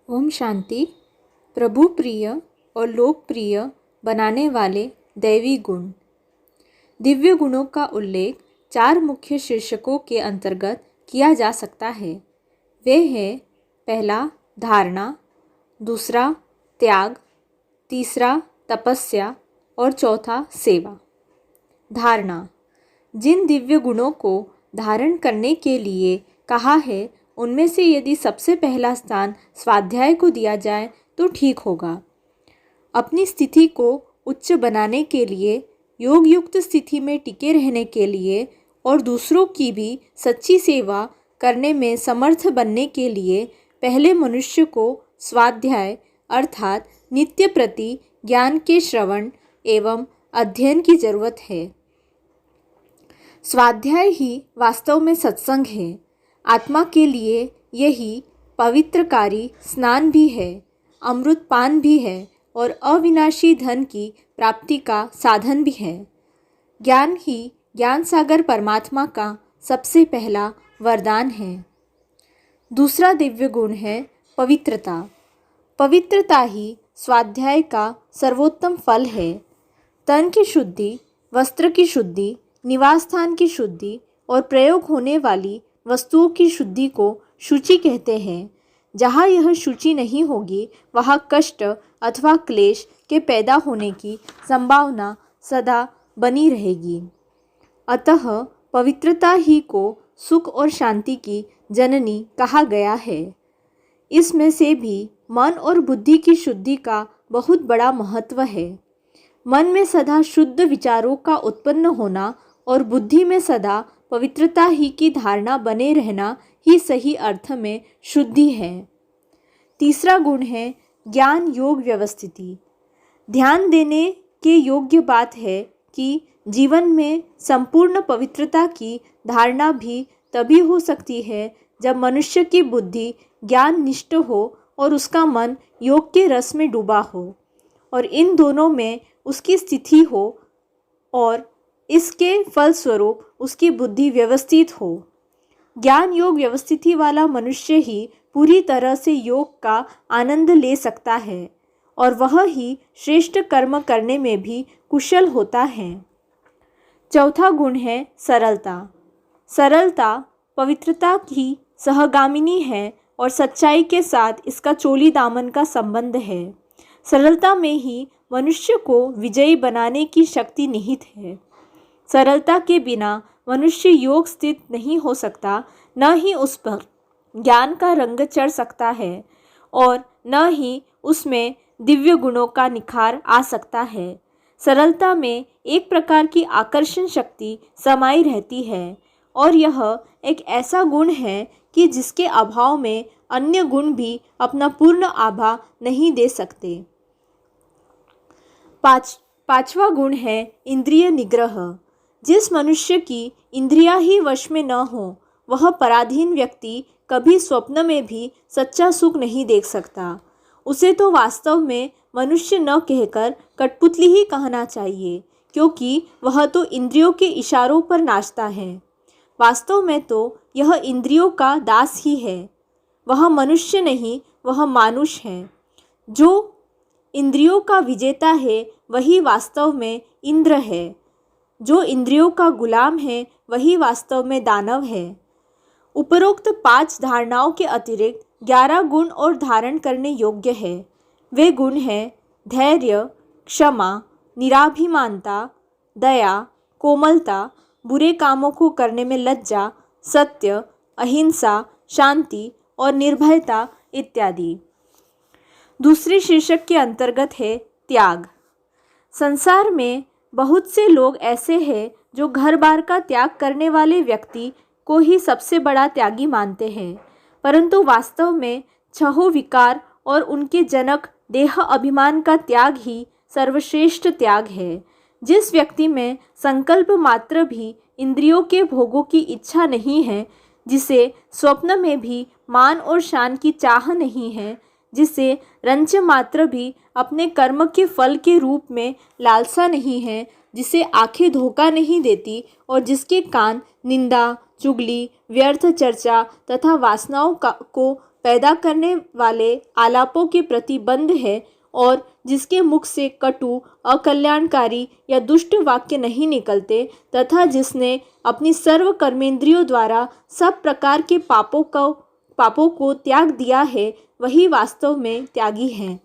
ओम शांति। प्रभु प्रिय और लोकप्रिय बनाने वाले दैवी गुण। दिव्य गुणों का उल्लेख 4 मुख्य शीर्षकों के अंतर्गत किया जा सकता है। वे हैं: पहला धारणा, दूसरा त्याग, तीसरा तपस्या और चौथा सेवा। धारणा: जिन दिव्य गुणों को धारण करने के लिए कहा है उनमें से यदि सबसे पहला स्थान स्वाध्याय को दिया जाए तो ठीक होगा। अपनी स्थिति को उच्च बनाने के लिए, योग युक्त स्थिति में टिके रहने के लिए और दूसरों की भी सच्ची सेवा करने में समर्थ बनने के लिए पहले मनुष्य को स्वाध्याय अर्थात नित्य प्रति ज्ञान के श्रवण एवं अध्ययन की जरूरत है। स्वाध्याय ही वास्तव में सत्संग है। आत्मा के लिए यही पवित्रकारी स्नान भी है, अमृतपान भी है और अविनाशी धन की प्राप्ति का साधन भी है। ज्ञान ही ज्ञान सागर परमात्मा का सबसे पहला वरदान है। दूसरा दिव्य गुण है पवित्रता। पवित्रता ही स्वाध्याय का सर्वोत्तम फल है। तन की शुद्धि, वस्त्र की शुद्धि, निवास स्थान की शुद्धि और प्रयोग होने वाली वस्तुओं की शुद्धि को शुचि कहते हैं। जहाँ यह शुचि नहीं होगी वहाँ कष्ट अथवा क्लेश के पैदा होने की संभावना सदा बनी रहेगी। अतः पवित्रता ही को सुख और शांति की जननी कहा गया है। इसमें से भी मन और बुद्धि की शुद्धि का बहुत बड़ा महत्व है। मन में सदा शुद्ध विचारों का उत्पन्न होना और बुद्धि में सदा पवित्रता ही की धारणा बने रहना ही सही अर्थ में शुद्धि है। तीसरा गुण है ज्ञान योग व्यवस्थिति। ध्यान देने के योग्य बात है कि जीवन में संपूर्ण पवित्रता की धारणा भी तभी हो सकती है जब मनुष्य की बुद्धि ज्ञान निष्ठ हो और उसका मन योग के रस में डूबा हो और इन दोनों में उसकी स्थिति हो और इसके फलस्वरूप उसकी बुद्धि व्यवस्थित हो। ज्ञान योग व्यवस्थिति वाला मनुष्य ही पूरी तरह से योग का आनंद ले सकता है और वह ही श्रेष्ठ कर्म करने में भी कुशल होता है। चौथा गुण है सरलता। सरलता पवित्रता की सहगामिनी है और सच्चाई के साथ इसका चोली दामन का संबंध है। सरलता में ही मनुष्य को विजयी बनाने की शक्ति निहित है। सरलता के बिना मनुष्य योग स्थित नहीं हो सकता, न ही उस पर ज्ञान का रंग चढ़ सकता है और न ही उसमें दिव्य गुणों का निखार आ सकता है। सरलता में एक प्रकार की आकर्षण शक्ति समाई रहती है और यह एक ऐसा गुण है कि जिसके अभाव में अन्य गुण भी अपना पूर्ण आभा नहीं दे सकते। पांचवा गुण है इंद्रिय निग्रह। जिस मनुष्य की इंद्रियां ही वश में न हो वह पराधीन व्यक्ति कभी स्वप्न में भी सच्चा सुख नहीं देख सकता। उसे तो वास्तव में मनुष्य न कहकर कठपुतली ही कहना चाहिए, क्योंकि वह तो इंद्रियों के इशारों पर नाचता है। वास्तव में तो यह इंद्रियों का दास ही है। वह मनुष्य नहीं, वह मानुष है। जो इंद्रियों का विजेता है वही वास्तव में इंद्र है। जो इंद्रियों का गुलाम है वही वास्तव में दानव है। उपरोक्त 5 धारणाओं के अतिरिक्त 11 गुण और धारण करने योग्य है। वे गुण हैं धैर्य, क्षमा, निराभिमानता, दया, कोमलता, बुरे कामों को करने में लज्जा, सत्य, अहिंसा, शांति और निर्भयता इत्यादि। दूसरे शीर्षक के अंतर्गत है त्याग। संसार में बहुत से लोग ऐसे हैं जो घर बार का त्याग करने वाले व्यक्ति को ही सबसे बड़ा त्यागी मानते हैं, परंतु वास्तव में छहों विकार और उनके जनक देह अभिमान का त्याग ही सर्वश्रेष्ठ त्याग है। जिस व्यक्ति में संकल्प मात्र भी इंद्रियों के भोगों की इच्छा नहीं है, जिसे स्वप्न में भी मान और शान की चाह नहीं है, जिसे रंच मात्र भी अपने कर्म के फल के रूप में लालसा नहीं है, जिसे आंखें धोखा नहीं देती और जिसके कान निंदा, चुगली, व्यर्थ चर्चा तथा वासनाओं को पैदा करने वाले आलापों के प्रति बंध है और जिसके मुख से कटु, अकल्याणकारी या दुष्ट वाक्य नहीं निकलते तथा जिसने अपनी सर्व कर्मेंद्रियों द्वारा सब प्रकार के पापों को त्याग दिया है, वही वास्तव में त्यागी है।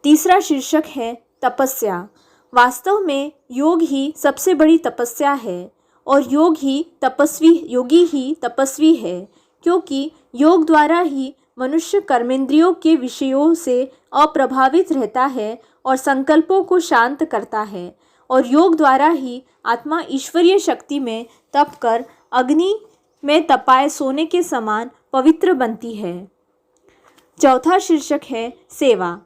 तीसरा शीर्षक है तपस्या। वास्तव में योग ही सबसे बड़ी तपस्या है और योगी ही तपस्वी है, क्योंकि योग द्वारा ही मनुष्य कर्मेंद्रियों के विषयों से अप्रभावित रहता है और संकल्पों को शांत करता है, और योग द्वारा ही आत्मा ईश्वरीय शक्ति में तप कर अग्नि में तपाए सोने के समान पवित्र बनती है। चौथा शीर्षक है सेवा।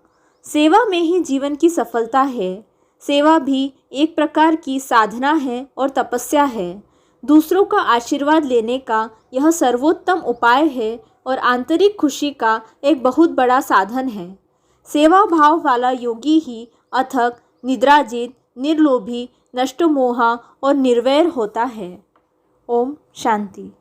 सेवा में ही जीवन की सफलता है। सेवा भी एक प्रकार की साधना है और तपस्या है। दूसरों का आशीर्वाद लेने का यह सर्वोत्तम उपाय है और आंतरिक खुशी का एक बहुत बड़ा साधन है। सेवा भाव वाला योगी ही अथक, निद्राजित, निर्लोभी, नष्टमोहा और निर्वैर होता है। ओम शांति।